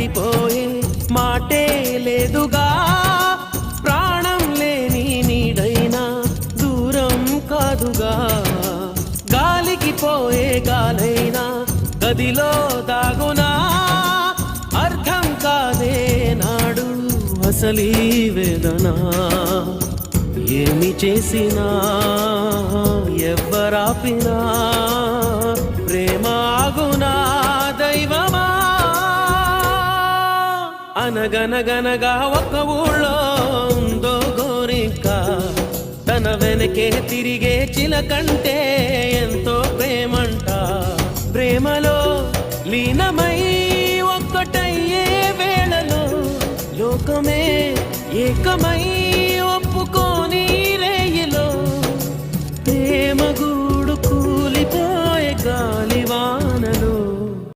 దాటిపోయే మాటే లేదుగా, ప్రాణం లేని నీడైనా దూరం కాదుగా, గాలికి పోయే గాలైనా గదిలో దాగునా, అర్థం కాదే నాడు అసలీ వేదన. ఏమి చేసినా ఎవ్వరాపినా ప్రేమ ఆగునా దైవమా. అనగనగనగా ఒక ఊళ్ళో ఉందో గోరింక, తన వెనకే తిరిగే చిలకంటే ఎంతో ప్రేమంట. ప్రేమలో లీనమై ఒక్కటయ్యే వేళలో లోకమే ఏకమై ఒప్పుకోని రేయిలో ప్రేమ గూడు కూలిపోయే గా